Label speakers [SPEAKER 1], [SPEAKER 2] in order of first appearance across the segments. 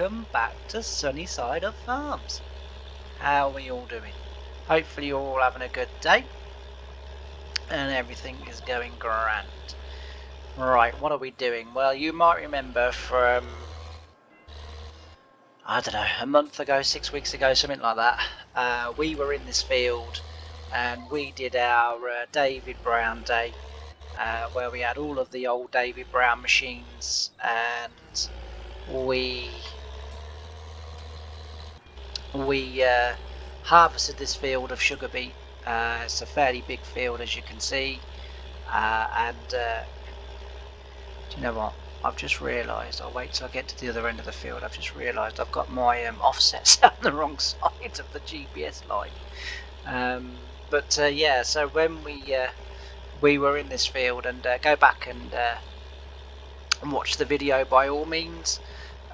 [SPEAKER 1] welcome back to Sunnyside of Farms. How are we all doing? Hopefully you're all having a good day and everything is going grand. Right, what are we doing? Well, you might remember from, I don't know, a month ago, 6 weeks ago, something like that, we were in this field and we did our David Brown Day, where we had all of the old David Brown machines and we harvested this field of sugar beet. It's a fairly big field, as you can see, and do you know what? I've just realised, I'll wait till I get to the other end of the field, I've just realised I've got my offsets on the wrong side of the GPS line. Yeah, so when we were in this field, and go back and watch the video by all means,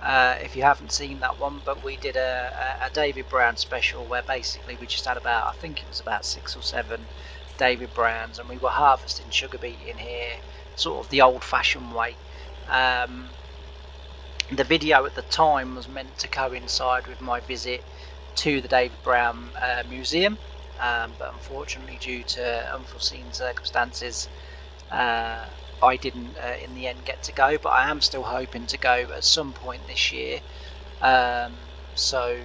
[SPEAKER 1] if you haven't seen that one. But we did a David Brown special where basically we just had about, I think it was about 6 or 7 David Browns, and we were harvesting sugar beet in here, sort of the old-fashioned way. The video at the time was meant to coincide with my visit to the David Brown Museum, but unfortunately, due to unforeseen circumstances, I didn't in the end get to go, but I am still hoping to go at some point this year. So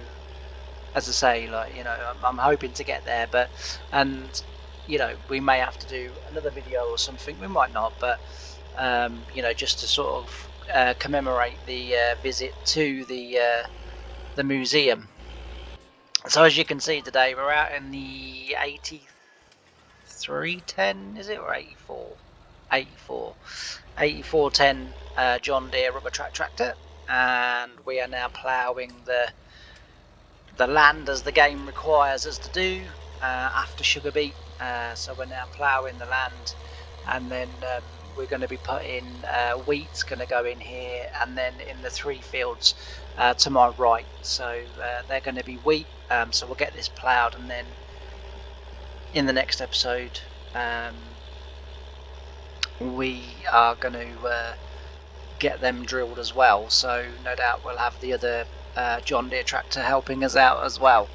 [SPEAKER 1] as I say, like, you know, I'm hoping to get there, and you know, we may have to do another video or something, we might not, but you know, just to sort of commemorate the visit to the museum. So as you can see today, we're out in the 8310, is it, or 8410 John Deere rubber track tractor, and we are now ploughing the land as the game requires us to do after sugar beet. So we're now ploughing the land, and then we're going to be putting wheat's going to go in here, and then in the 3 fields to my right, so they're going to be wheat. So we'll get this ploughed, and then in the next episode we are going to get them drilled as well, so no doubt we'll have the other John Deere tractor helping us out as well.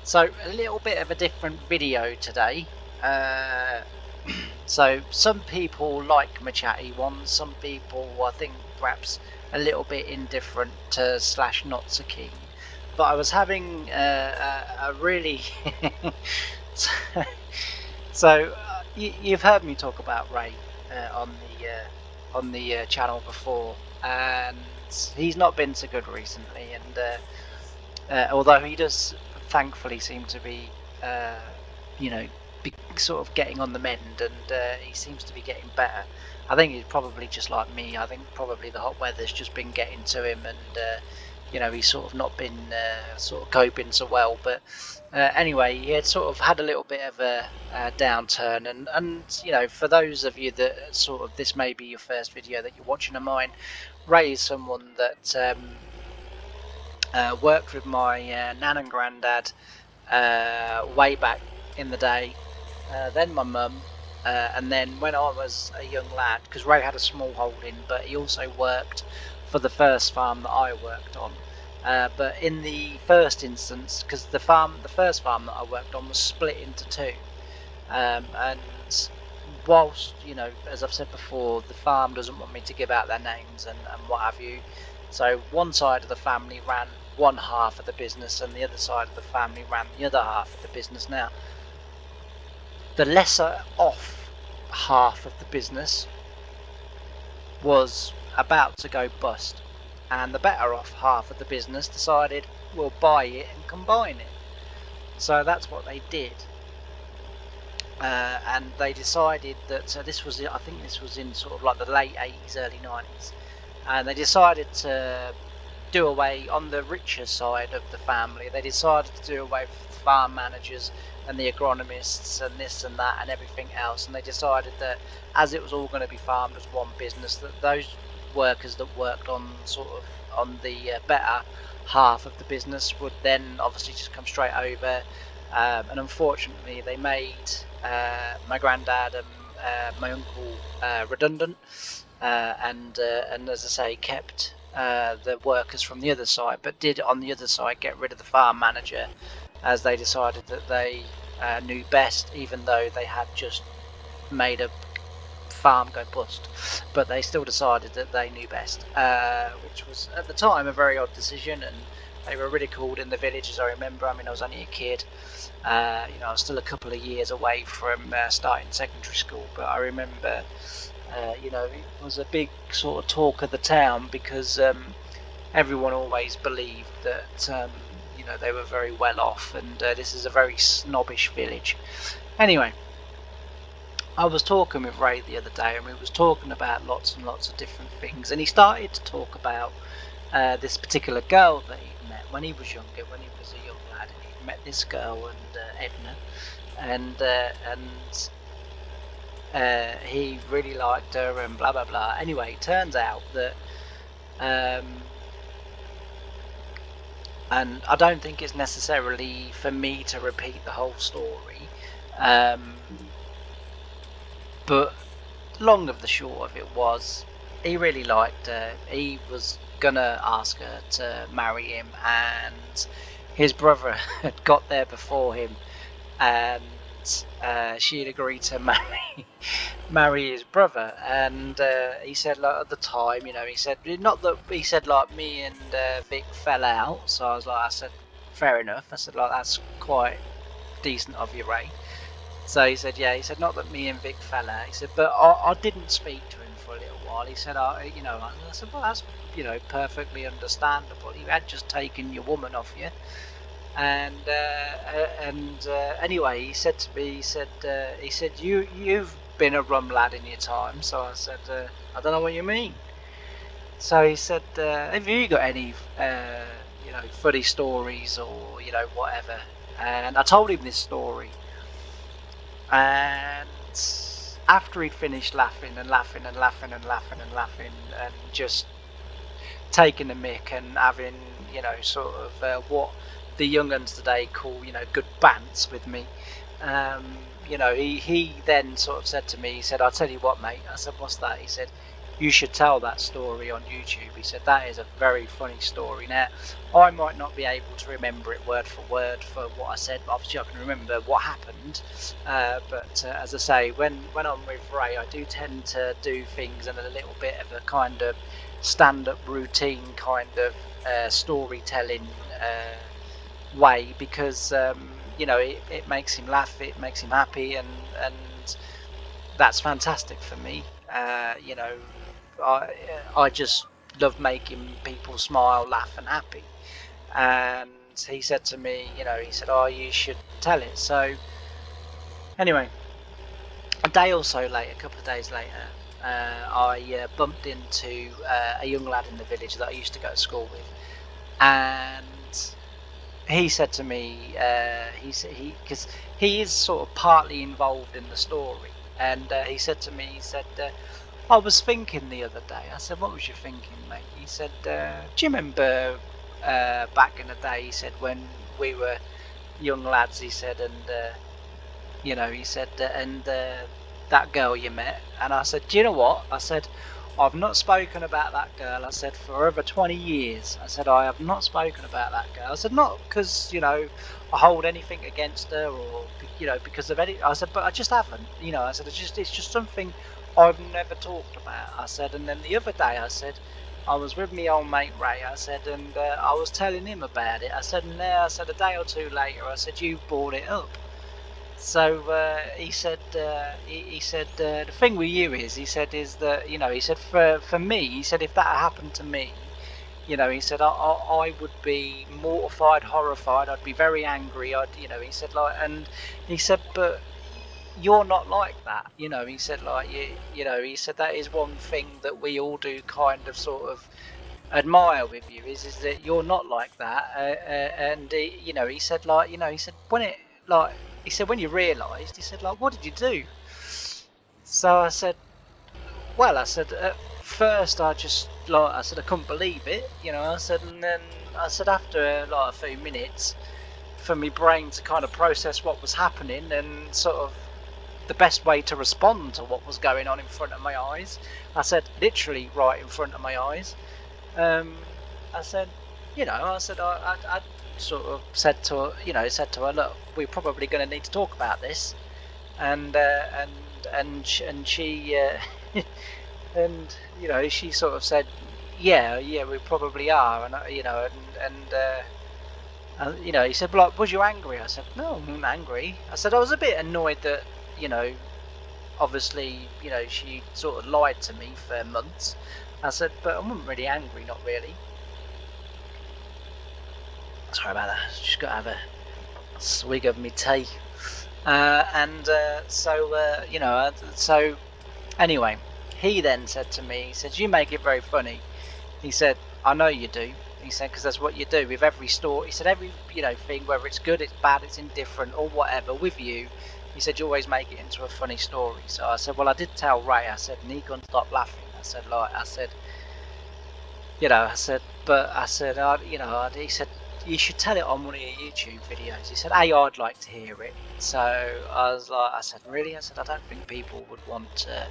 [SPEAKER 1] So a little bit of a different video today. So some people like my chatty ones, some people I think perhaps a little bit indifferent to / not so keen, but I was having a really so you've heard me talk about Ray on the channel before, and he's not been so good recently, and although he does thankfully seem to be you know, sort of getting on the mend, and he seems to be getting better. I think he's probably just like me. I think probably the hot weather's just been getting to him, and you know, he's sort of not been sort of coping so well. But anyway, he had sort of had a little bit of a downturn, and you know, for those of you that sort of, this may be your first video that you're watching of mine, Ray is someone that worked with my nan and granddad way back in the day, then my mum, and then when I was a young lad, because Ray had a small holding, but he also worked for the first farm that I worked on. But in the first instance, because the first farm that I worked on was split into 2, and whilst, you know, as I've said before, the farm doesn't want me to give out their names and what have you, so one side of the family ran one half of the business, and the other side of the family ran the other half of the business. Now, the lesser off half of the business was about to go bust, and the better off half of the business decided we'll buy it and combine it. So that's what they did, and they decided that this was, I think this was in sort of like the late 80s, early 90s, and they decided to do away, on the richer side of the family, they decided to do away with the farm managers and the agronomists and this and that and everything else, and they decided that as it was all going to be farmed as one business, that those workers that worked on sort of on the better half of the business would then obviously just come straight over, and unfortunately they made my granddad and my uncle redundant, and as I say, kept the workers from the other side, but did on the other side get rid of the farm manager, as they decided that they knew best, even though they had just made a farm go bust. But they still decided that they knew best, which was at the time a very odd decision, and they were ridiculed in the village, as I remember. I mean, I was only a kid. I was still a couple of years away from starting secondary school, but I remember, it was a big sort of talk of the town, because everyone always believed that, they were very well off, and this is a very snobbish village. Anyway, I was talking with Ray the other day, and we was talking about lots and lots of different things, and he started to talk about this particular girl that he'd met when he was younger, when he was a young lad, and he'd met this girl, and Edna, and he really liked her, and blah blah blah. Anyway, it turns out that, and I don't think it's necessarily for me to repeat the whole story, but long of the short of it was, he really liked her. He was gonna ask her to marry him, and his brother had got there before him, and she had agreed to marry his brother. And he said, like, at the time, he said, not that, he said, like, me and Vic fell out. So I said, fair enough. I said, like, that's quite decent of you, Ray. So he said, yeah. He said, not that me and Vic fell out. He said, but I didn't speak to him for a little while. He said, I said, well, that's perfectly understandable. You had just taken your woman off you. And anyway, he said to me, he said, you've been a rum lad in your time. So I said, I don't know what you mean. So he said, have you got any funny stories, or whatever? And I told him this story, and after he'd finished laughing and laughing and laughing and laughing and laughing, and just taking the mick, and having sort of what the young uns today call good bants with me, he then sort of said to me, he said, I'll tell you what, mate. I said, what's that? He said, you should tell that story on YouTube. He said, that is a very funny story. Now, I might not be able to remember it word for word for what I said, but obviously I can remember what happened. But as I say, when I'm with Ray, I do tend to do things in a little bit of a kind of stand-up routine kind of storytelling way, because it makes him laugh, it makes him happy, and that's fantastic for me. I just love making people smile, laugh, and happy. And he said to me, he said, oh, you should tell it. So anyway, a day or so later, a couple of days later, I bumped into a young lad in the village that I used to go to school with, and he said to me, because he is sort of partly involved in the story, and he said to me, he said, I was thinking the other day. I said, what was you thinking, mate? He said, do you remember back in the day, he said, when we were young lads, he said, and he said, and that girl you met? And I said, do you know what? I said, I've not spoken about that girl. I said, for over 20 years. I said, I have not spoken about that girl. I said, not because, I hold anything against her, or, because of any. I said, but I just haven't. I said, it's just something I've never talked about. I said, and then the other day, I said, I was with my old mate Ray. I said, and I was telling him about it. I said, and there, I said, a day or two later, I said, you brought it up. So he said, he said, the thing with you is, he said, is that, he said, for me, he said, if that happened to me, he said, I would be mortified, horrified, I'd be very angry, he said, like, and he said, but you're not like that, he said, like, he said, that is one thing that we all do kind of sort of admire with you, is that you're not like that, and he said, like, he said, when it, like, he said, when you realised, he said, like, what did you do? So I said, well, I said, at first I just, like, I said, I couldn't believe it, I said, and then I said, after like a few minutes, for my brain to kind of process what was happening, and sort of the best way to respond to what was going on in front of my eyes, I said, literally right in front of my eyes, I said, I said I sort of said to her, said to her, look, we're probably going to need to talk about this, and she and she sort of said, yeah, we probably are, and he said, well, like, was you angry? I said, no, I'm not angry. I said I was a bit annoyed that you know obviously, she sort of lied to me for months. I said, but I wasn't really angry, not really. Sorry about that. Just got to have a swig of me tea. So anyway, he then said to me, he said, you make it very funny. He said, I know you do. He said, because that's what you do with every story. He said, every thing, whether it's good, it's bad, it's indifferent, or whatever, with you, he said, you always make it into a funny story. So I said, well, I did tell Ray. I said, and he couldn't stop laughing. I said, I said, but I said, he said, you should tell it on one of your YouTube videos. He said, hey, I'd like to hear it. So I said, really? I said, I don't think people would want to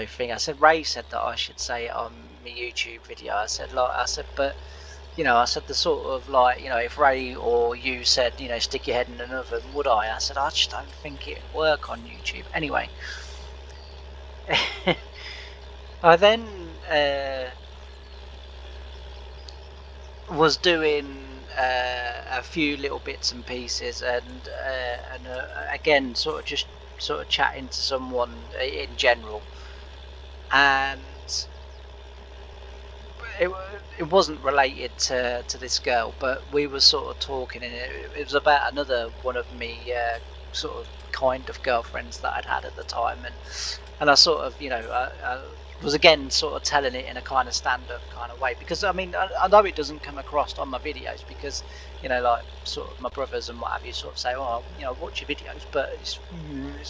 [SPEAKER 1] thing. I said, Ray said that I should say it on my YouTube video. I said, but I said the sort of if Ray or you said, stick your head in an oven, would I? I said, I just don't think it'd work on YouTube. Anyway, I then was doing a few little bits and pieces, and again, sort of chatting to someone in general, and it wasn't related to this girl, but we were sort of talking, and it was about another one of me sort of kind of girlfriends that I'd had at the time, and I sort of I was again sort of telling it in a kind of stand-up kind of way, because I mean I know it doesn't come across on my videos, because like sort of my brothers and what have you sort of say, oh, watch your videos, but it's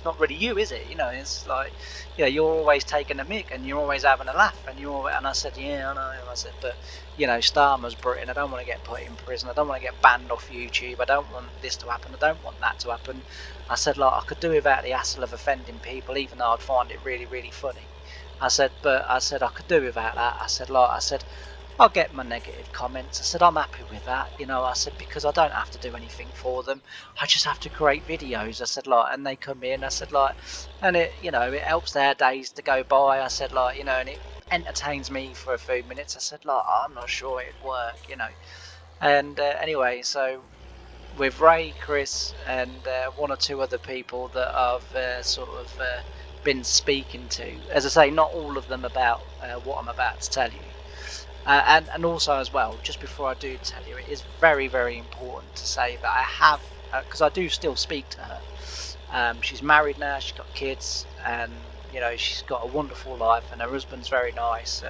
[SPEAKER 1] not really you, is it? It's like you're always taking a mick and you're always having a laugh, and I said, yeah, I know. I said, but Starmer's Britain, I don't want to get put in prison, I don't want to get banned off YouTube, I don't want this to happen, I don't want that to happen. I said, like, I could do without the hassle of offending people, even though I'd find it really, really funny. I said, but I said I could do without that. I said I'll get my negative comments. I said I'm happy with that. I said, because I don't have to do anything for them. I just have to create videos. I said, like, and they come in. I said, like, and it it helps their days to go by. I said, like, and it entertains me for a few minutes. I said, like, I'm not sure it'd work. And anyway, so with Ray, Chris, and one or two other people that I've sort of been speaking to. As I say, not all of them about what I'm about to tell you. And also as well, just before I do tell you, it is very, very important to say that I have, because I do still speak to her. She's married now, she's got kids, and she's got a wonderful life, and her husband's very nice,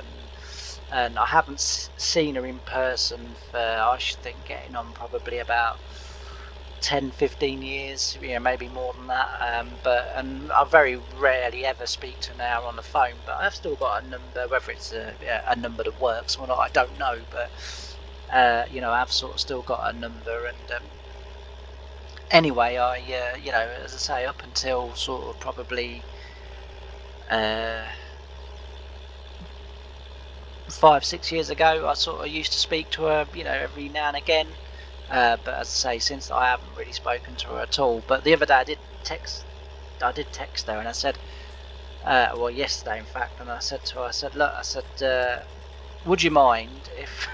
[SPEAKER 1] and I haven't seen her in person for, I should think, getting on probably about 10-15 years, maybe more than that, and I very rarely ever speak to her now on the phone, but I've still got a number, whether it's a number that works or not, I don't know, but I've sort of still got a number. And anyway, I as I say, up until sort of probably 5-6 years ago, I sort of used to speak to her every now and again. But as I say, since I haven't really spoken to her at all. But the other day I did text her, and I said, well, yesterday in fact, and I said to her, I said, look, I said, would you mind if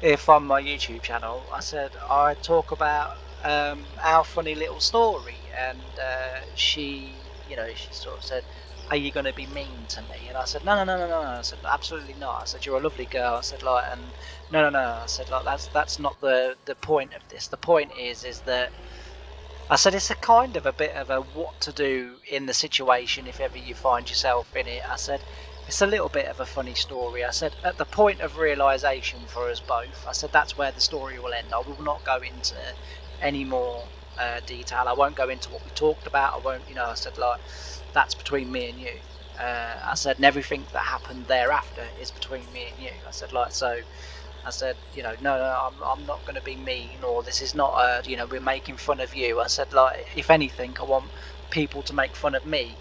[SPEAKER 1] if on my YouTube channel, I said, I talk about our funny little story? And she sort of said, are you going to be mean to me? And I said, no. I said, absolutely not. I said, you're a lovely girl. I said, like, and no. I said, like, that's not the point of this. The point is that I said it's a kind of a bit of a what to do in the situation if ever you find yourself in it. I said it's a little bit of a funny story. I said at the point of realization for us both, I said that's where the story will end. I will not go into any more detail. I won't go into what we talked about. I won't, I said, like, that's between me and you. I said, and everything that happened thereafter is between me and you. I said, like, so I said, no, I'm not going to be mean, or this is not we're making fun of you. I said, like, if anything, I want people to make fun of me,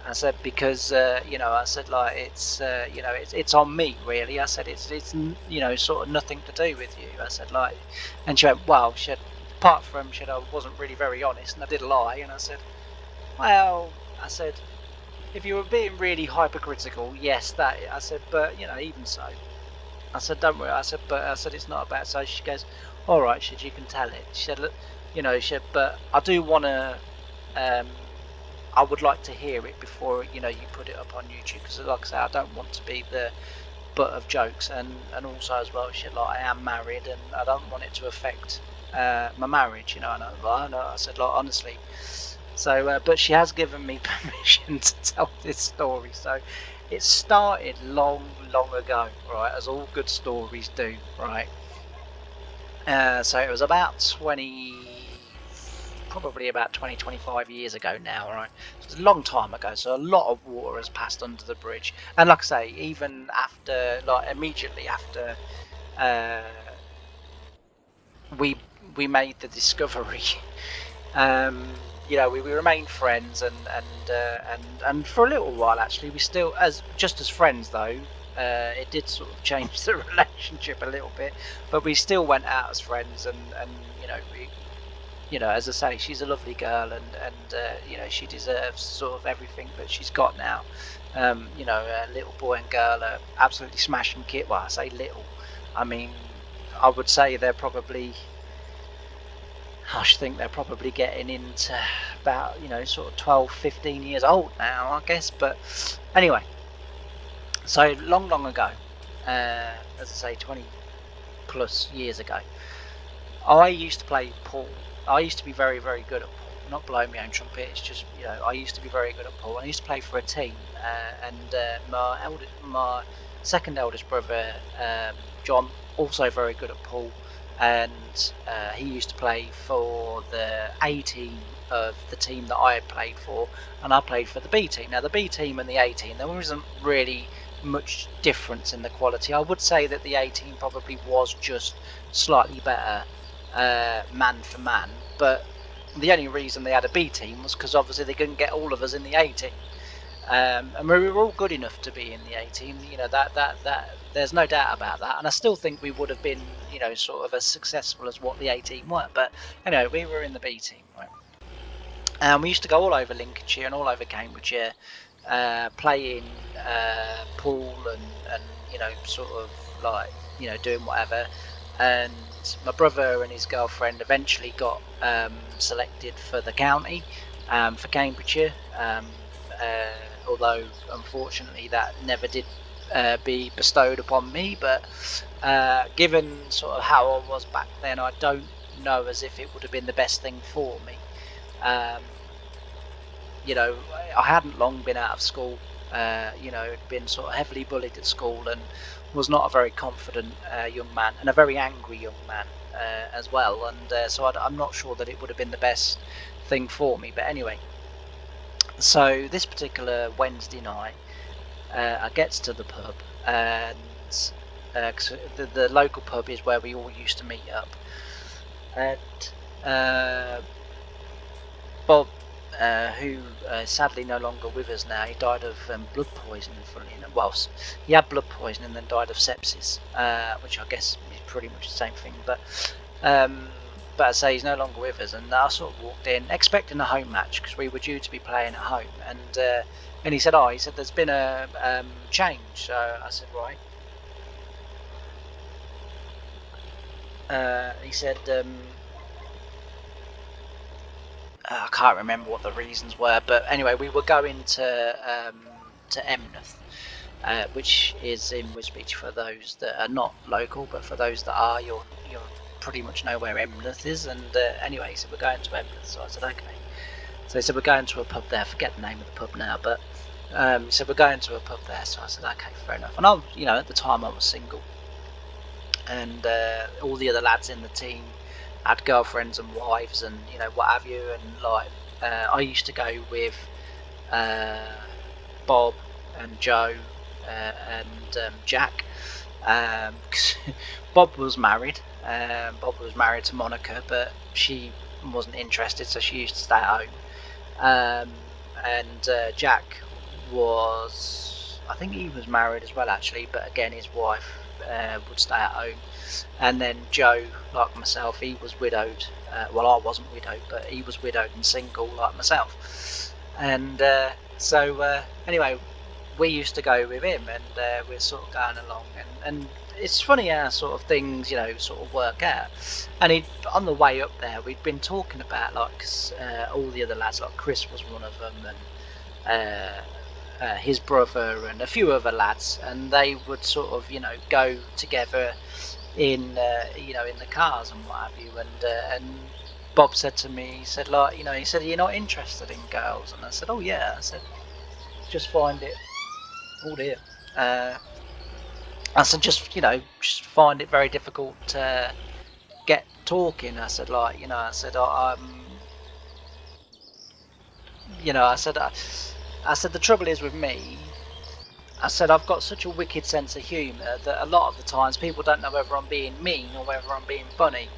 [SPEAKER 1] I said because I said like it's it's on me really. I said it's sort of nothing to do with you. I said like, and she went well. She said apart from she said I wasn't really very honest and I did lie. And I said well, I said if you were being really hypercritical, yes, that I said, but even so, I said don't worry. I said but I said it's not about. So she goes all right. She said you can tell it. She said look, she said but I do want to. I would like to hear it before you put it up on YouTube because, like I say, I don't want to be the butt of jokes, and also as well, shit. Like I am married, and I don't want it to affect my marriage. And I said, like honestly. So, but she has given me permission to tell this story. So, it started long, long ago, right? As all good stories do, right? So it was about probably about 25 years ago now, right? So it's a long time ago. So a lot of water has passed under the bridge. And like I say, even after, like immediately after uh, we we made the discovery, we remained friends, and for a little while actually, we still just as friends though. It did sort of change the relationship a little bit, but we still went out as friends, and we as I say, she's a lovely girl, and she deserves sort of everything that she's got now. A little boy and girl are absolutely smashing kit. Well, I say little, I mean, I would say I should think they're probably getting into about sort of 12, 15 years old now, I guess. But anyway, so long ago, as I say, 20 plus years ago, I used to play pool. I used to be very, very good at pool. Not blowing my own trumpet. It's just I used to be very good at pool. I used to play for a team, and my second eldest brother, John, also very good at pool, and he used to play for the A team of the team that I had played for, and I played for the B team. Now the B team and the A team, there wasn't really much difference in the quality. I would say that the A team probably was just slightly better man for man, but the only reason they had a B team was because obviously they couldn't get all of us in the A team, and we were all good enough to be in the A team. That there's no doubt about that, and I still think we would have been sort of as successful as what the A team were. But we were in the B team, right? And we used to go all over Lincolnshire and all over Cambridgeshire, playing pool and sort of like doing whatever. And my brother and his girlfriend eventually got selected for the county, for Cambridgeshire, although unfortunately that never did be bestowed upon me. But given sort of how I was back then, I don't know as if it would have been the best thing for me. um, I hadn't long been out of school, been sort of heavily bullied at school, and was not a very confident young man, and a very angry young man as well. And so I'm not sure that it would have been the best thing for me. But anyway, so this particular Wednesday night, I gets to the pub, and the local pub is where we all used to meet up, and Bob, who sadly no longer with us now, he died of blood poisoning. Well, he had blood poisoning and then died of sepsis, which I guess is pretty much the same thing. But I say he's no longer with us, and I sort of walked in expecting a home match because we were due to be playing at home, and he said, there's been a change. So I said, right. He said, I can't remember what the reasons were, but anyway, we were going to Emneth, which is in Wisbech for those that are not local, but for those that are, you'll pretty much know where Emneth is. And anyway, so we're going to Emneth. So I said, okay. So he said, we're going to a pub there. I forget the name of the pub now, but he said, we're going to a pub there. So I said, okay, fair enough. And at the time I was single, and all the other lads in the team had girlfriends and wives and what have you. And like I used to go with Bob and Joe and Jack. Bob was married. Bob was married to Monica, but she wasn't interested, so she used to stay at home. And Jack was, I think he was married as well actually, but again his wife would stay at home. And then Joe, like myself, he was widowed. Well, I wasn't widowed, but he was widowed and single like myself. And anyway, we used to go with him, and we're sort of going along, and it's funny how sort of things, sort of work out. And on the way up there, we'd been talking about like all the other lads, like Chris was one of them, and his brother, and a few other lads, and they would sort of, go together in, in the cars and what have you. And Bob said to me, he said, like, he said, "You're not interested in girls?" And I said, "Oh yeah." I said, "Just find it." Oh dear. Uh, I said, just find it very difficult to get talking. I said, like, I said, I said, the trouble is with me. I said, I've got such a wicked sense of humour that a lot of the times people don't know whether I'm being mean or whether I'm being funny,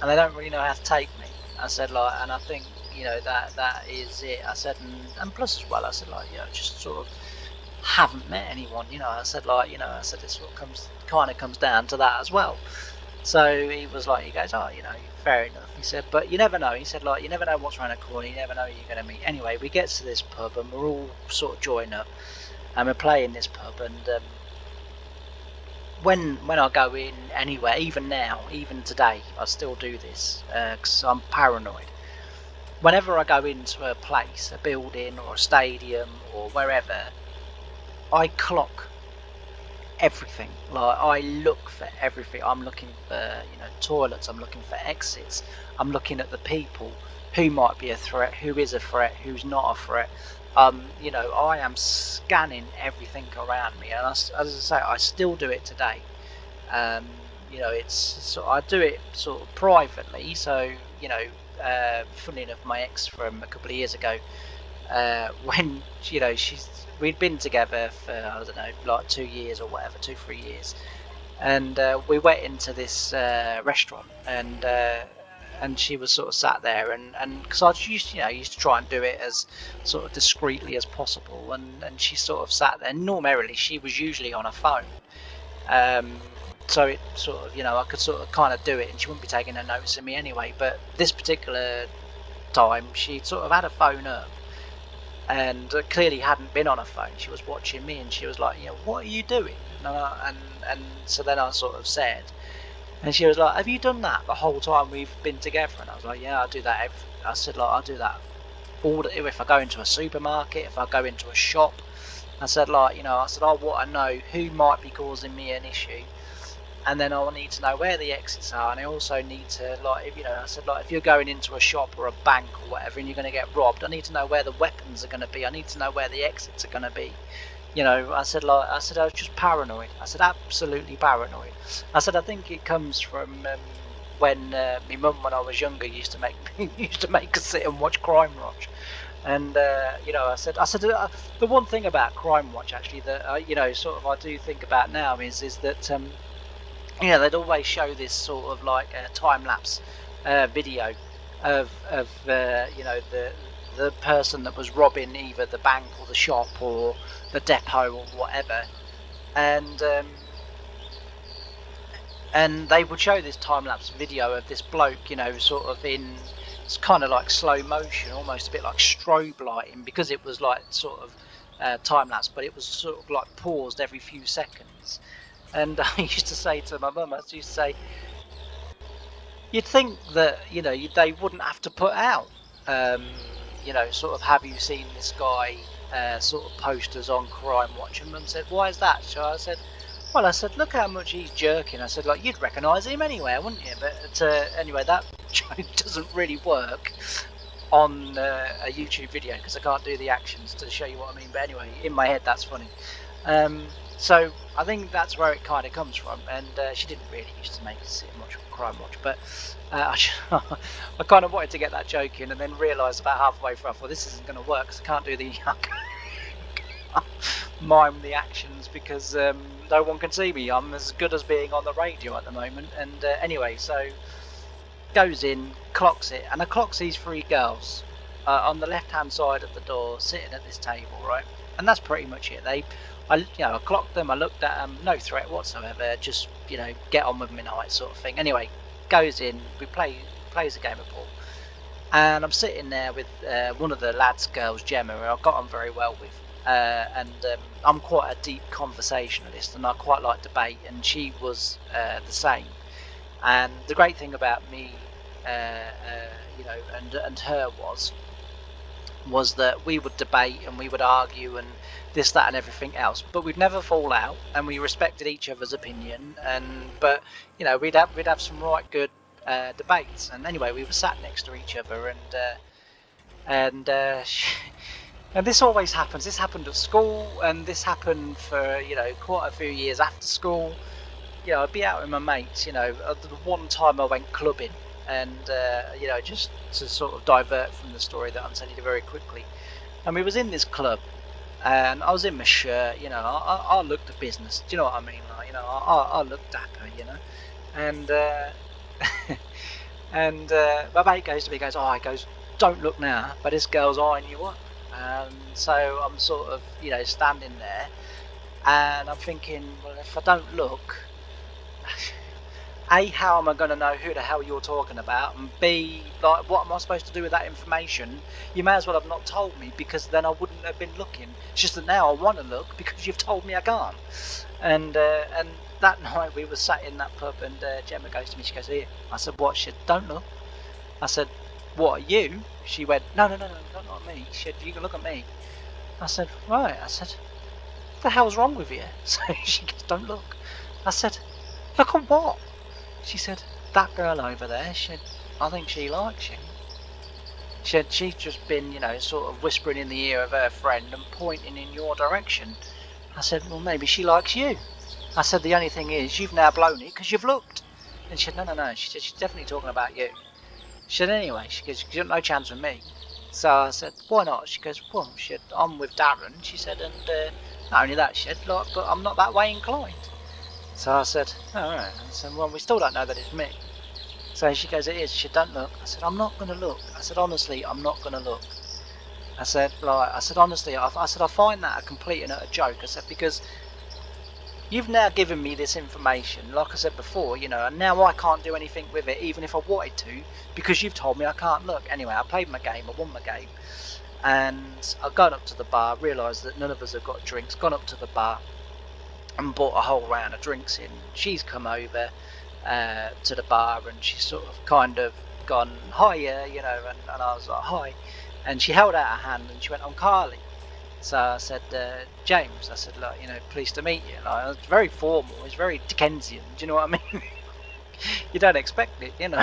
[SPEAKER 1] and they don't really know how to take me. I said, like, and I think, that is it. I said, and plus as well, I said, like, just sort of haven't met anyone, I said, like, I said, it sort of comes down to that as well. So he was like, he goes, "Oh, fair enough." He said, "But you never know." He said, like, you never know what's around the corner, you never know who you're going to meet. Anyway, we get to this pub and we're all sort of joined up and we're playing this pub, and when I go in anywhere, even now, even today, I still do this because I'm paranoid. Whenever I go into a place, a building or a stadium or wherever, I clock everything. Like, I look for everything. I'm looking for, toilets, I'm looking for exits, I'm looking at the people, who might be a threat, who is a threat, who's not a threat. I am scanning everything around me, and as I say, I still do it today. It's so I do it sort of privately. So, funny enough, my ex from a couple of years ago, when we'd been together for, I don't know, like 2 years or whatever, 2-3 years, and we went into this restaurant, and she was sort of sat there, and because I used to try and do it as sort of discreetly as possible, and she sort of sat there. Normally she was usually on her phone, so it sort of, I could sort of kind of do it, and she wouldn't be taking a notice of me anyway. But this particular time, she sort of had her phone up, and clearly hadn't been on her phone. She was watching me, and she was like, "What are you doing?" And so then I sort of said, and she was like, "Have you done that the whole time we've been together?" And I was like, "Yeah, I do that I said, like, I do that if I go into a supermarket, if I go into a shop." I said, like, I said, I want to know who might be causing me an issue, and then I need to know where the exits are, and I also need to, like, I said, like, if you're going into a shop or a bank or whatever and you're going to get robbed, I need to know where the weapons are going to be. I need to know where the exits are going to be. I said, like, I was just paranoid. I said, absolutely paranoid. I said, I think it comes from when my mum, when I was younger, used to make us sit and watch Crime Watch. And I said, the one thing about Crime Watch actually that sort of I do think about now is that they'd always show this sort of like a time lapse video of the person that was robbing either the bank or the shop or the depot or whatever, and they would show this time lapse video of this bloke, sort of in, it's kind of like slow motion, almost a bit like strobe lighting, because it was like sort of time lapse, but it was sort of like paused every few seconds. And I used to say to my mum, I used to say, you'd think that they wouldn't have to put out sort of, have you seen this guy sort of posters on Crime Watch. And Mum said, why is that? So I said, well, I said, look how much he's jerking. I said, like, you'd recognise him anywhere, wouldn't you? But anyway, that joke doesn't really work on a YouTube video because I can't do the actions to show you what I mean. But anyway, in my head, that's funny. So I think that's where it kind of comes from. And she didn't really used to make us sit and watch Crime Watch, but I kind of wanted to get that joke in, and then realised about halfway through, I thought, this isn't going to work because I can't do the mime the actions because no one can see me. I'm as good as being on the radio at the moment. And anyway, so goes in, clocks it, and I clocks these three girls on the left hand side of the door sitting at this table, right? and that's pretty much it. I clocked them, I looked at them, no threat whatsoever, just get on with my night sort of thing. Anyway, goes in, plays a game of pool, and I'm sitting there with one of the lads' girls, Gemma, who I got on very well with, and I'm quite a deep conversationalist, and I quite like debate, and she was the same. And the great thing about me, and her was that we would debate and we would argue and this, that, and everything else, but we'd never fall out, and we respected each other's opinion. But we'd have some right good debates. And anyway, we were sat next to each other, and and this always happens. This happened at school, and this happened for quite a few years after school. I'd be out with my mates. The one time I went clubbing, and just to sort of divert from the story that I'm telling you very quickly. And we was in this club, and I was in my shirt. I looked at business. Do you know what I mean? Like, I looked dapper. And and my mate goes to me, goes, he goes, don't look now, but this girl's eyeing you up. So I'm sort of standing there, and I'm thinking, well, if I don't look. A, how am I going to know who the hell you're talking about? And B, like, what am I supposed to do with that information? You may as well have not told me, because then I wouldn't have been looking. It's just that now I want to look because you've told me I can't. And that night we were sat in that pub, and Gemma goes to me, she goes, here. I said, what? She said, don't look. I said, what, are you? She went, no, not me. She said, you can look at me. I said, right. I said, what the hell's wrong with you? So she goes, don't look. I said, look at what? She said, that girl over there, I think she likes you. She said, she's just been, sort of whispering in the ear of her friend and pointing in your direction. I said, well, maybe she likes you. I said, the only thing is, you've now blown it because you've looked. And she said, no. She said, she's definitely talking about you. She said, anyway, she goes, you got no chance with me. So I said, why not? She goes, well, she said, I'm with Darren. She said, and not only that, she said, but I'm not that way inclined. So I said, alright. I said, well, we still don't know that it's me. So she goes, it is. She said, don't look. I said, I'm not going to look. I said, honestly, I'm not going to look. I said, honestly, I find that a complete and utter joke. I said, because you've now given me this information, like I said before, and now I can't do anything with it, even if I wanted to, because you've told me I can't look. Anyway, I played my game, I won my game, and I've gone up to the bar, realised that none of us have got drinks, gone up to the bar, and bought a whole round of drinks in. She's come over to the bar, and she's sort of kind of gone, hiya, and I was like, hi. And she held out her hand, and she went, I'm Carly. So I said, James, I said, like, pleased to meet you. Like, it's very formal, it's very Dickensian, do you know what I mean? You don't expect it, and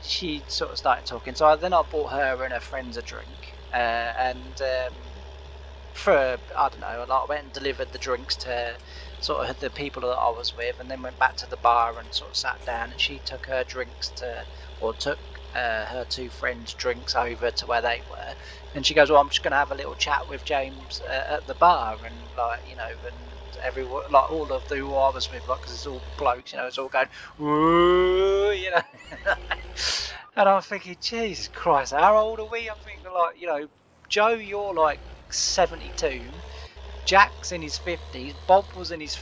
[SPEAKER 1] she sort of started talking. So then I bought her and her friends a drink, for, I don't know, I went and delivered the drinks to sort of the people that I was with, and then went back to the bar and sort of sat down, and she took her drinks took her two friends' drinks over to where they were, and she goes, well, I'm just going to have a little chat with James at the bar, and and everyone, like all of who I was with, like, because it's all blokes, it's all going, woo, and I'm thinking, Jesus Christ, how old are we? I'm thinking, like, Joe, you're like 72, Jack's in his 50s, Bob was in his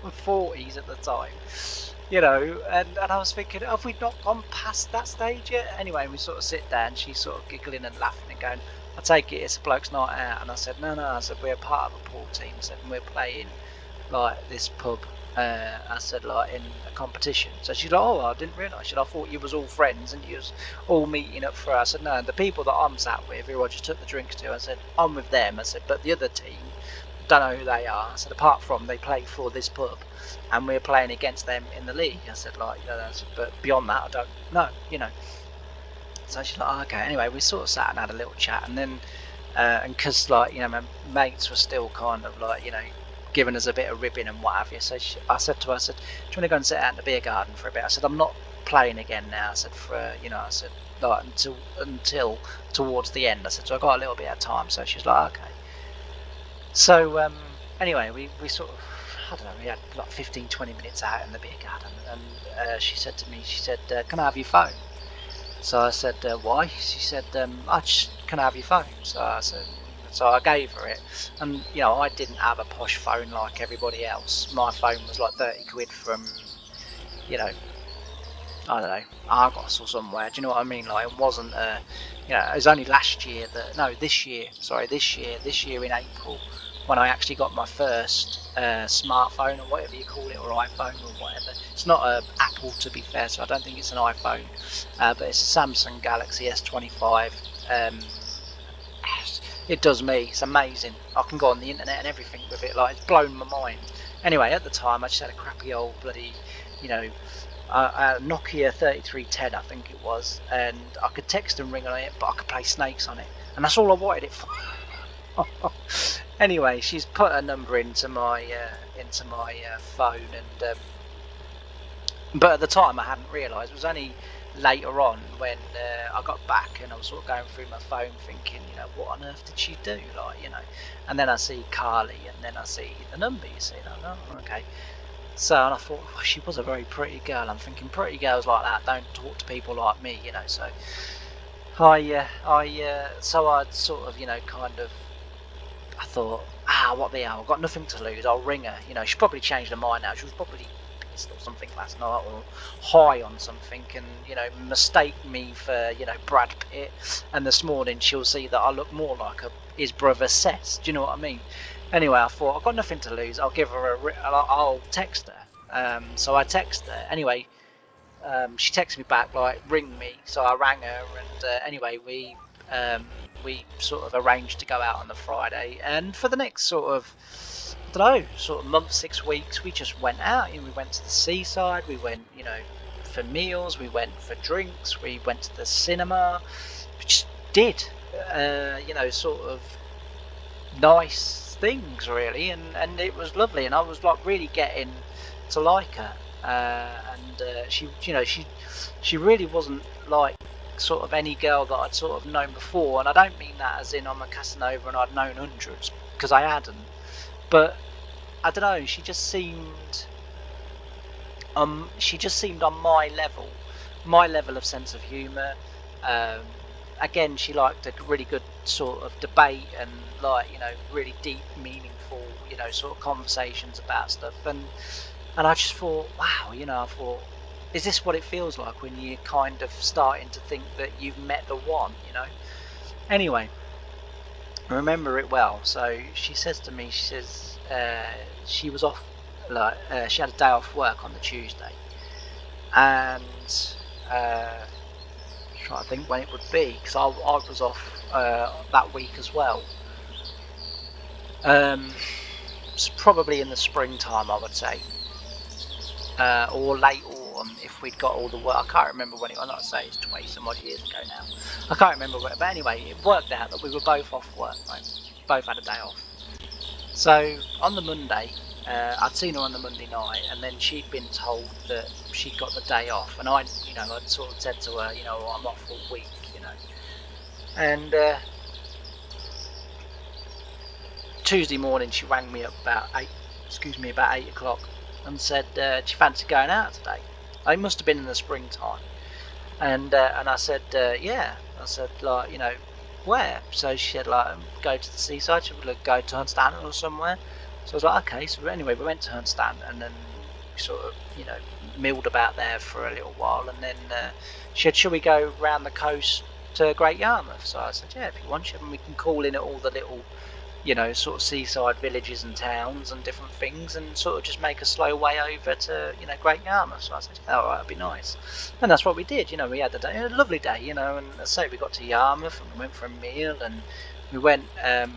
[SPEAKER 1] 40s at the time, and I was thinking, have we not gone past that stage yet? Anyway, we sort of sit down, she's sort of giggling and laughing and going, I take it it's a bloke's night out. And I said, no, I said, we're part of a pool team. I said, and we're playing like this pub, I said, like in a competition. So she's like, oh, I didn't realise. I thought you was all friends and you was all meeting up for us. I said, no, the people that I'm sat with, who I just took the drinks to, I said, I'm with them. I said, but the other team, don't know who they are. I said, apart from they play for this pub and we're playing against them in the league. I said, like, but beyond that, I don't know, So she's like, oh, okay. Anyway, we sort of sat and had a little chat, and then, and because, like, my mates were still kind of like, giving us a bit of ribbing and what have you. So I said to her, I said, do you want to go and sit out in the beer garden for a bit? I said, I'm not playing again now. I said, I said, like, until towards the end. I said, so I got a little bit of time. So she's like, okay. So anyway, we sort of, I don't know, we had like 15-20 minutes out in the beer garden, and she said to me, she said, can I have your phone? So I said, why? She said, I just can I have your phone. So I said, so I gave her it, and I didn't have a posh phone like everybody else. My phone was like 30 quid from, you know, I don't know, Argos or somewhere. Do you know what I mean? Like, it wasn't it was only last year that, no, this year in April, when I actually got my first smartphone, or whatever you call it, or iPhone or whatever. It's not a Apple, to be fair, so I don't think it's an iPhone, but it's a Samsung Galaxy S25. It does me. It's amazing. I can go on the internet and everything with it. Like, it's blown my mind. Anyway, at the time, I just had a crappy old bloody, you know, Nokia 3310, I think it was, and I could text and ring on it, but I could play snakes on it, and that's all I wanted it for. Anyway, she's put her number into my phone, and but at the time I hadn't realised. It was only later on when I got back and I was sort of going through my phone thinking, what on earth did she do? Like, and then I see Carly, and then I see the number, you see, and I'm, oh, okay. So, and I thought, oh, she was a very pretty girl. I'm thinking, pretty girls like that don't talk to people like me, So so I'd sort of, kind of, I thought, what the hell? I've got nothing to lose. I'll ring her. She probably changed her mind now. She was probably pissed or something last night, or high on something, and mistake me for Brad Pitt. And this morning she'll see that I look more like his brother Seth. Do you know what I mean? Anyway, I thought, I've got nothing to lose. I'll give her I'll text her. So I text her. Anyway, she texted me back, like, ring me. So I rang her, and anyway, we sort of arranged to go out on the Friday. And for the next sort of, I don't know, sort of month, 6 weeks, we just went out. We went to the seaside. We went, for meals. We went for drinks. We went to the cinema. We just did, sort of nice things, really, and it was lovely, and I was like really getting to like her, and she really wasn't like sort of any girl that I'd sort of known before, and I don't mean that as in I'm a Casanova and I'd known hundreds, because I hadn't, but I don't know, she just seemed on my level of sense of humour. Again, she liked a really good sort of debate, and like, really deep, meaningful, sort of conversations about stuff, and I just thought, wow, I thought, is this what it feels like when you're kind of starting to think that you've met the one, Anyway, I remember it well. So she says to me, she says she was off, like, she had a day off work on the Tuesday, and trying to think when it would be, because I was off that week as well. It's probably in the springtime, I would say, or late autumn if we'd got all the work. I can't remember when it was. Like I say, it's 20 some odd years ago now. I can't remember when, but anyway, it worked out that we were both off work, right? Both had a day off. So on the Monday, I'd seen her on the Monday night, and then she'd been told that she'd got the day off, and I'd sort of said to her, I'm off all week, and Tuesday morning she rang me up about 8 o'clock, and said, do you fancy going out today? It must have been in the springtime, and I said, yeah. I said, like, where? So she said, like, go to the seaside. She would go to Hunstanton or somewhere. So I was like, okay. So anyway, we went to Hunstanton, and then we sort of, milled about there for a little while, and then she said, shall we go round the coast to Great Yarmouth? So I said, yeah, if you want, and we can call in at all the little, sort of seaside villages and towns and different things, and sort of just make a slow way over to, Great Yarmouth. So I said, all right, that'd be nice. And that's what we did. We had a lovely day, and I say we got to Yarmouth, and we went for a meal, and we went, and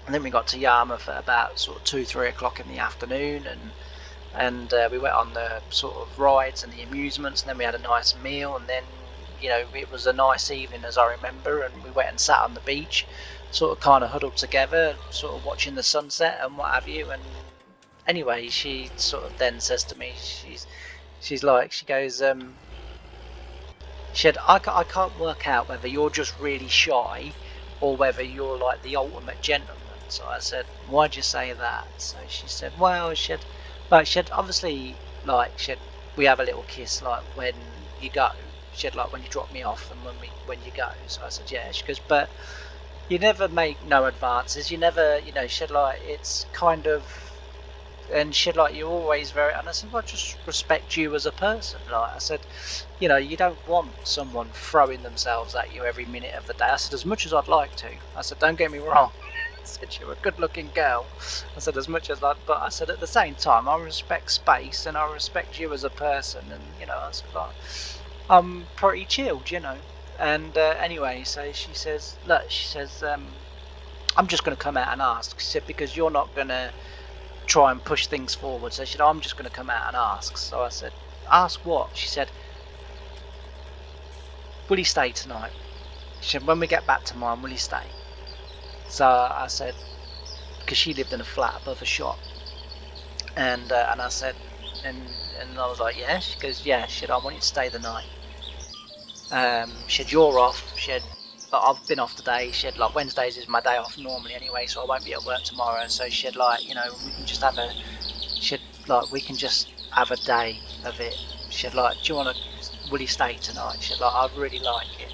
[SPEAKER 1] then we got to Yarmouth at about sort of 2-3 o'clock in the afternoon, and we went on the sort of rides and the amusements, and then we had a nice meal, and then, it was a nice evening, as I remember, and we went and sat on the beach, sort of kind of huddled together, sort of watching the sunset and what have you. And anyway, she sort of then says to me, she's like, she goes, she said, I can't work out whether you're just really shy or whether you're like the ultimate gentleman. So I said, why'd you say that? So she said, well, she said, obviously, like, we have a little kiss, like, when you go. She said, like, when you drop me off and when you go. So I said, yeah. She goes, but you never make no advances. You never, you know. She said, like, it's kind of, and she said, like, you're always very. And I said, well, I just respect you as a person. Like I said, you know, you don't want someone throwing themselves at you every minute of the day. I said, as much as I'd like to. I said, don't get me wrong. I said, you're a good-looking girl. I said, as much as that, but I said, at the same time, I respect space and I respect you as a person. And you know, I said, like, I'm pretty chilled, you know. And anyway, so she says, look, she says, I'm just going to come out and ask. She said, because you're not going to try and push things forward. So she said, I'm just going to come out and ask. So I said, ask what? She said, will he stay tonight? She said, when we get back tomorrow, will he stay? So I said, because she lived in a flat above a shop. And I said, and I was like, yeah. She goes, yeah. She said, I want you to stay the night. She said, you're off. She said, but I've been off today. She said, like, Wednesdays is my day off normally anyway, so I won't be at work tomorrow. So she said, like, you know, we can just have a, she said, like, we can just have a day of it. She said, like, do you want to, will he stay tonight? She said, like, I'd really like it.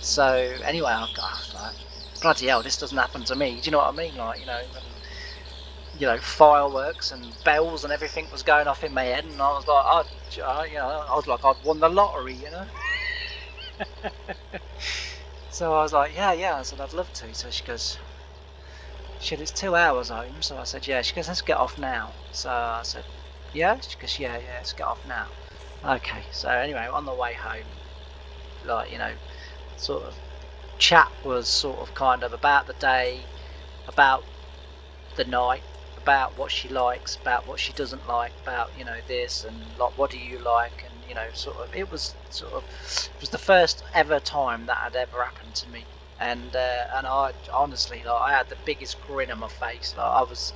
[SPEAKER 1] So anyway, I was like, bloody hell, this doesn't happen to me. Do you know what I mean? Like, you know, fireworks and bells and everything was going off in my head, and I was like, I was like, I'd won the lottery, you know. So I was like, yeah. I said, I'd love to. So she goes, shit, it's 2 hours home. So I said, yeah. She goes, let's get off now. So I said, yeah. She goes, yeah, let's get off now. Okay. So anyway, on the way home, like, you know, sort of chat was sort of kind of about the day, about the night, about what she likes, about what she doesn't like, about, you know, this and like, what do you like, and you know, sort of, it was the first ever time that had ever happened to me, and I honestly, like, I had the biggest grin on my face. Like, I was,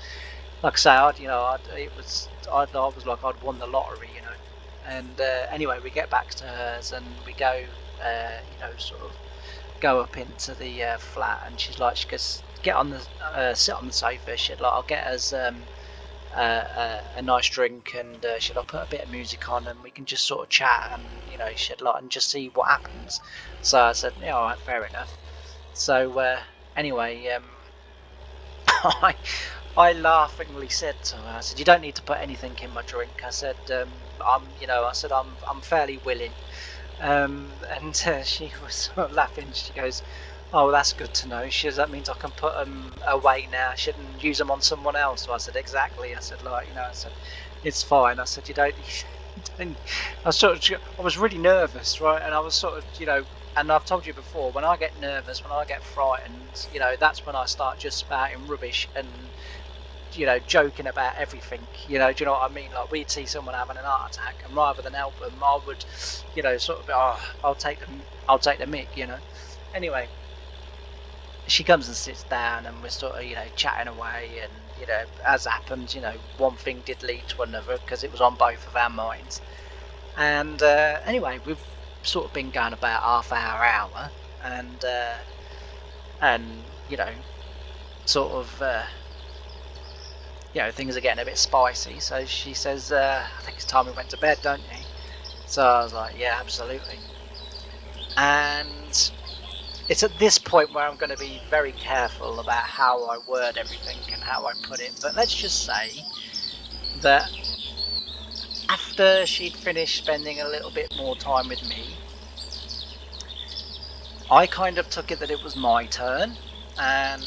[SPEAKER 1] like I say, I was like, I'd won the lottery, you know. And anyway, we get back to hers and we go, you know, sort of go up into the flat, and she goes, get on the sit on the sofa. She'd like, I'll get us a nice drink, and she'd I'll put a bit of music on, and we can just sort of chat, and you know, she'd like, and just see what happens. So I said, yeah, all right, fair enough. So anyway, I laughingly said to her, I said, you don't need to put anything in my drink. I said, I'm fairly willing. And she was sort of laughing. She goes, oh, well, that's good to know. She says, that means I can put them away now. I shouldn't use them on someone else. So I said, exactly. I said, like, you know, I said, it's fine. I said, you don't. I was really nervous, right? And I was sort of, you know, and I've told you before, when I get nervous, when I get frightened, you know, that's when I start just spouting rubbish and, you know, joking about everything. You know, do you know what I mean? Like, we'd see someone having an heart attack, and rather than help them, I would, you know, sort of, I'll take the mick, you know. Anyway, she comes and sits down, and we're sort of, you know, chatting away, and you know, as happens, you know, one thing did lead to another because it was on both of our minds. And anyway, we've sort of been going about hour, and you know, sort of, you know, things are getting a bit spicy. So she says, I think it's time we went to bed, don't you? So I was like, yeah, absolutely. And it's at this point where I'm going to be very careful about how I word everything and how I put it. But let's just say that after she'd finished spending a little bit more time with me, I kind of took it that it was my turn. And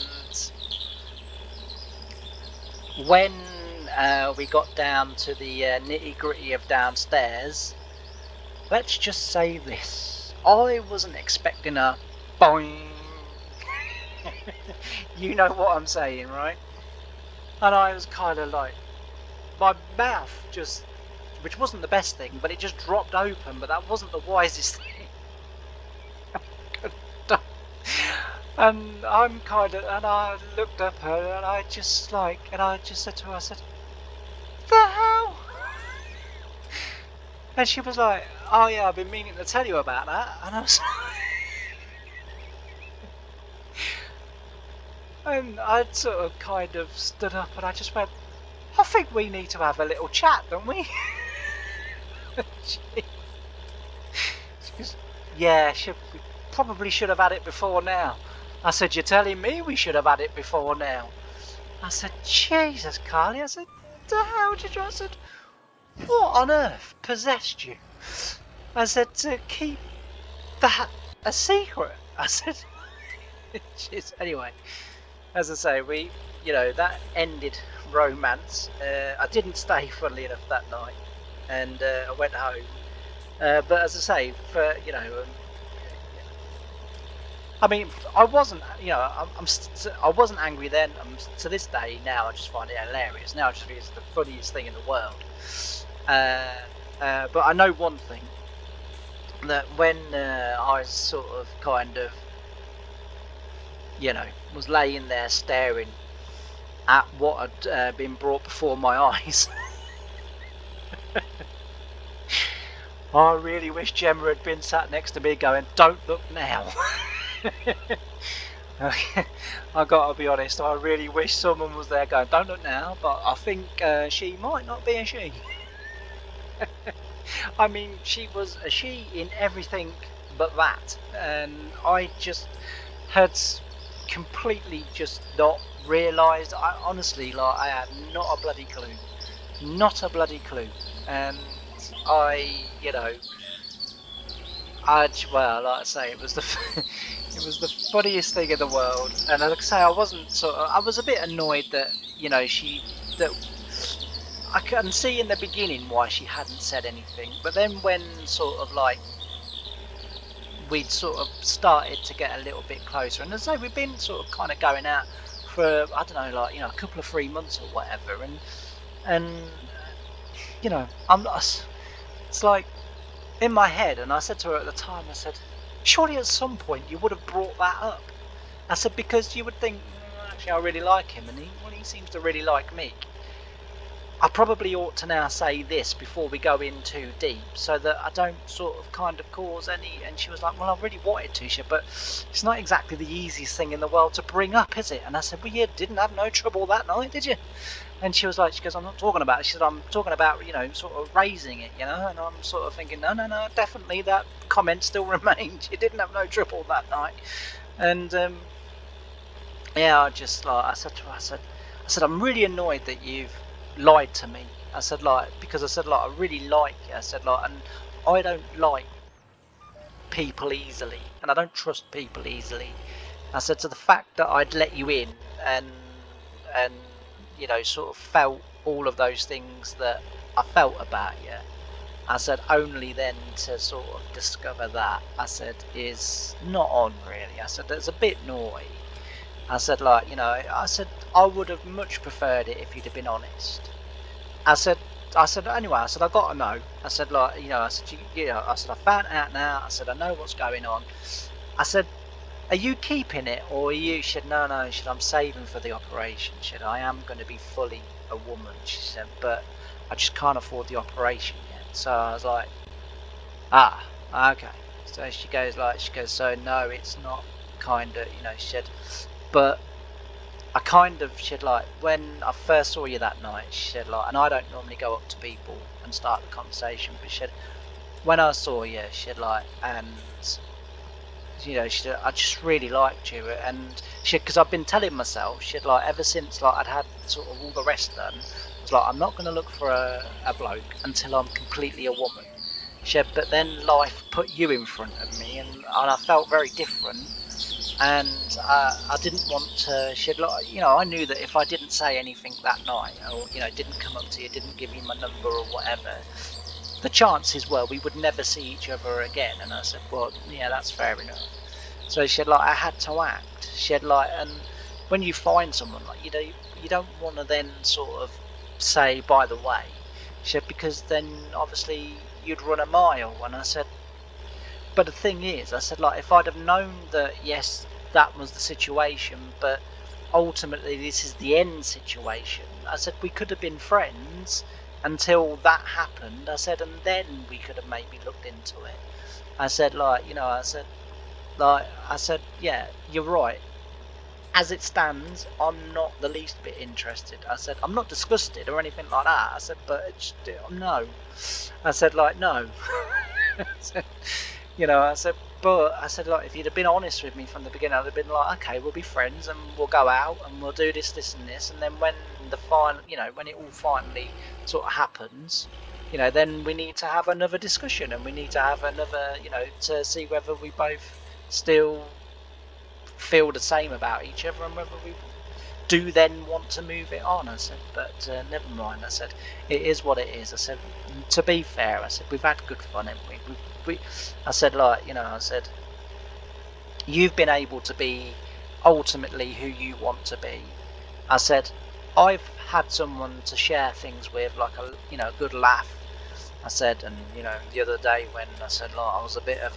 [SPEAKER 1] when we got down to the nitty gritty of downstairs, let's just say this: I wasn't expecting a boing. You know what I'm saying, right? And I was kind of like, my mouth just, which wasn't the best thing, but it just dropped open. But that wasn't the wisest thing. And I'm kind of, and I looked up her, and I just like, and I just said to her, I said, the hell? And she was like, oh yeah, I've been meaning to tell you about that. And I was like, and I sort of kind of stood up, and I just went, I think we need to have a little chat, don't we? She goes, yeah, we probably should have had it before now. I said, you're telling me we should have had it before now? I said, Jesus, Carly. I said, the hell did you? I said, what on earth possessed you? I said, to keep that a secret. I said, jeez. Anyway, as I say, that ended romance. I didn't stay, funnily enough, that night, and I went home. But as I say, I mean, I wasn't, I wasn't angry then. To this day now, I just find it hilarious. Now I just think it's the funniest thing in the world. But I know one thing, that when I was sort of kind of, was laying there staring at what had been brought before my eyes, I really wish Gemma had been sat next to me going, "Don't look now." I gotta be honest, I really wish someone was there going, "Don't look now," but I think she might not be a she. I mean, she was a she in everything but that, and I just had completely just not realised. I honestly, I had not a bloody clue, not a bloody clue, and I, well, like I say, it was the it was the funniest thing in the world, and like I say, I was a bit annoyed that that I can see in the beginning why she hadn't said anything, but then when sort of like we'd sort of started to get a little bit closer, and as I say, we've been sort of kind of going out for, I don't know, like, a couple of 3 months or whatever, and I'm not. It's like in my head, and I said to her at the time, I said, surely at some point you would have brought that up. I said, because you would think, actually, I really like him, and he seems to really like me. I probably ought to now say this before we go in too deep, so that I don't sort of kind of cause any. And she was like, well, I really wanted to, but it's not exactly the easiest thing in the world to bring up, is it? And I said, well, you didn't have no trouble that night, did you? And she was like, she goes, I'm not talking about it. She said, I'm talking about, sort of raising it, And I'm sort of thinking, no, definitely that comment still remains. You didn't have no trouble that night. And yeah, I said to her, I said, I'm really annoyed that you've lied to me. I said, because I said, I really like you. I said, and I don't like people easily, and I don't trust people easily. I said, so the fact that I'd let you in and sort of felt all of those things that I felt about you, I said, only then to sort of discover that, I said, is not on really. I said, it's a bit naughty. I said, I said, I would have much preferred it if you'd have been honest. I said, anyway, I said, I got to know. I said, I said, I said, I found out now. I said, I know what's going on. I said, are you keeping it, or are you? She said, no, she said, I'm saving for the operation. She said, I am going to be fully a woman. She said, but I just can't afford the operation yet. So I was like, okay. So she goes, so no, it's not kind of, she said, but I kind of, she said, when I first saw you that night, she said, and I don't normally go up to people and start the conversation, but she said, when I saw you, she said, and, she said, I just really liked you, and she said, because I've been telling myself, she said, ever since, I'd had sort of all the rest done, I was I'm not going to look for a bloke until I'm completely a woman. She said, but then life put you in front of me, and I felt very different. And I didn't want to. She said, I knew that if I didn't say anything that night, or didn't come up to you, didn't give you my number or whatever, the chances were we would never see each other again. And I said, well, yeah, that's fair enough. So she said, I had to act. She said, and when you find someone, you don't want to then sort of say, by the way. She said, because then obviously you'd run a mile. And I said, but the thing is, I said, if I'd have known that, yes, that was the situation, but ultimately this is the end situation, I said, we could have been friends until that happened. I said, and then we could have maybe looked into it. I said, I said, yeah, you're right. As it stands, I'm not the least bit interested. I said, I'm not disgusted or anything like that. I said, but no. I said, no. You know, I said, but I said, like, if you'd have been honest with me from the beginning, I'd have been like, okay, we'll be friends and we'll go out and we'll do this, this, and this. And then when the final, you know, when it all finally sort of happens, you know, then we need to have another discussion and we need to have another, you know, to see whether we both still feel the same about each other and whether we do then want to move it on. I said, but never mind. I said, it is what it is. I said, to be fair, I said, we've had good fun, haven't we? I said, like, you know, I said, you've been able to be ultimately who you want to be. I said, I've had someone to share things with, like a, you know, a good laugh. I said, and you know, the other day when I said, like, I was a bit of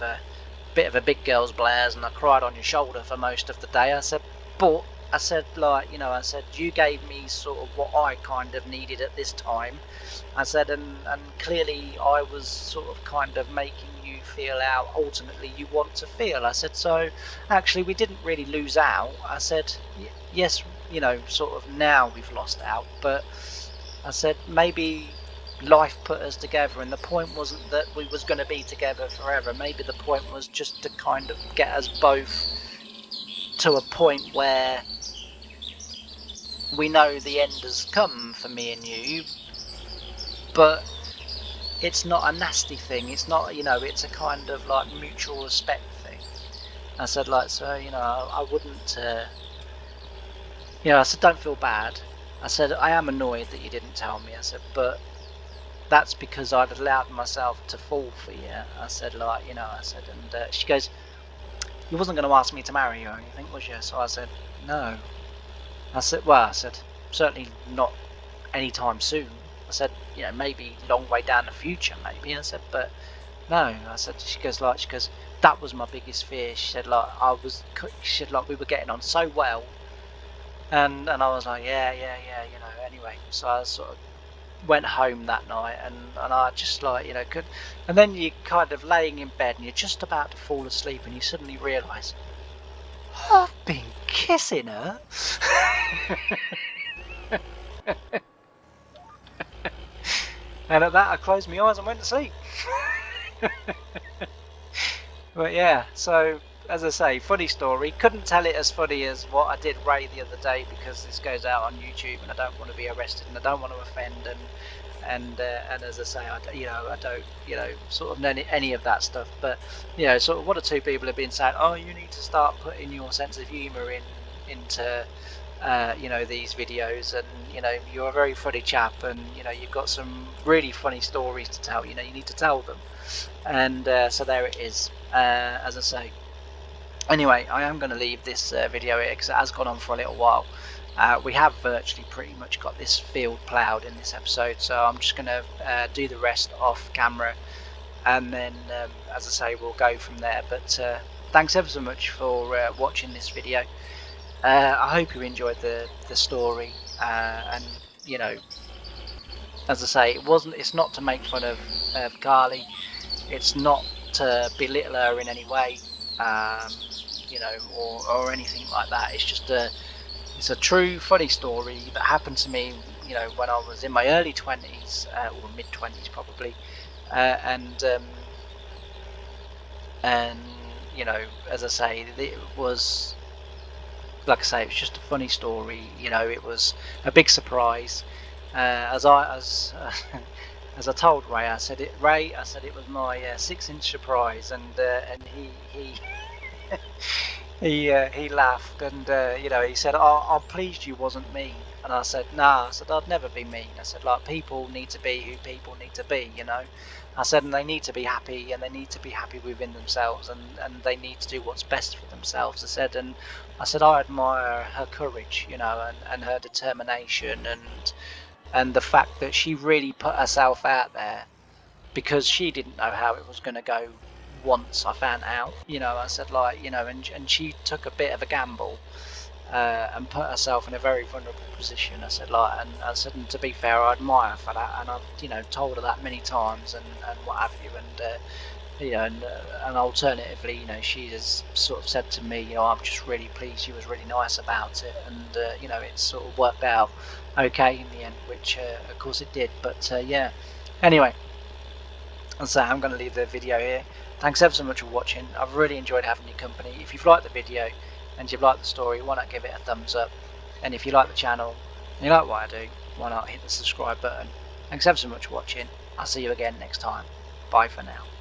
[SPEAKER 1] a big girl's Blair's and I cried on your shoulder for most of the day. I said, but I said, like, you know, I said, you gave me sort of what I kind of needed at this time. I said, and clearly I was sort of kind of making you feel how ultimately you want to feel. I said, so actually we didn't really lose out. I said, yes, you know, sort of now we've lost out, but I said, maybe life put us together and the point wasn't that we was going to be together forever. Maybe the point was just to kind of get us both to a point where we know the end has come for me and you, but it's not a nasty thing. It's not, you know, it's a kind of like mutual respect thing. I said, like, so, you know, I wouldn't, you know, I said, don't feel bad. I said, I am annoyed that you didn't tell me. I said, but that's because I'd allowed myself to fall for you. I said, like, you know, I said, and she goes, you wasn't going to ask me to marry you or anything, was you? So I said, no. I said, well, I said, certainly not anytime soon. I said, you know, maybe long way down the future, maybe. I said, but no. I said, she goes, that was my biggest fear. She said, like, she said, like, we were getting on so well. And I was like, yeah, you know, anyway. So I sort of went home that night and I just, like, you know, and then you kind of laying in bed and you're just about to fall asleep and you suddenly realise, I've been kissing her. And at that I closed my eyes and went to sleep. But yeah, so as I say, funny story. Couldn't tell it as funny as what I did Ray the other day because this goes out on YouTube and I don't want to be arrested and I don't want to offend and as I say, I don't, you know, sort of any of that stuff. But you know, sort of one or two people have been saying, oh, you need to start putting your sense of humour into you know, these videos, and you know, you're a very funny chap and you know, you've got some really funny stories to tell, you know, you need to tell them. And so there it is. As I say, anyway, I am going to leave this video here because it has gone on for a little while. We have virtually pretty much got this field ploughed in this episode, so I'm just going to do the rest off camera, and then as I say, we'll go from there. But thanks ever so much for watching this video. I hope you enjoyed the story, and you know, as I say, it's not to make fun of Carly. It's not to belittle her in any way, you know, or anything like that. It's just it's a true funny story that happened to me, you know, when I was in my early 20s, or mid 20s probably, and you know, as I say, it was, like I say, it was just a funny story. You know, it was a big surprise. As I told Ray, I said it was my 6-inch surprise, and he he laughed, and you know, he said, oh, I'm pleased you wasn't mean. And I said, nah, I said, I'd never be mean. I said, like, people need to be who people need to be, you know. I said, and they need to be happy, and they need to be happy within themselves, and they need to do what's best for themselves. I said, and I admire her courage, you know, and her determination, and the fact that she really put herself out there, because she didn't know how it was going to go once I found out, you know. I said, like, you know, and she took a bit of a gamble, and put herself in a very vulnerable position. I said, like, and I said, and to be fair, I admire her for that, and I've, you know, told her that many times, and what have you, and you know, and alternatively, you know, she has sort of said to me, you know, I'm just really pleased you was really nice about it, and you know, it's sort of worked out okay in the end, which of course it did. But yeah, anyway, so I'm going to leave the video here. Thanks ever so much for watching. I've really enjoyed having your company. If you've liked the video and you've liked the story, why not give it a thumbs up? And if you like the channel and you like what I do, why not hit the subscribe button? Thanks ever so much for watching. I'll see you again next time. Bye for now.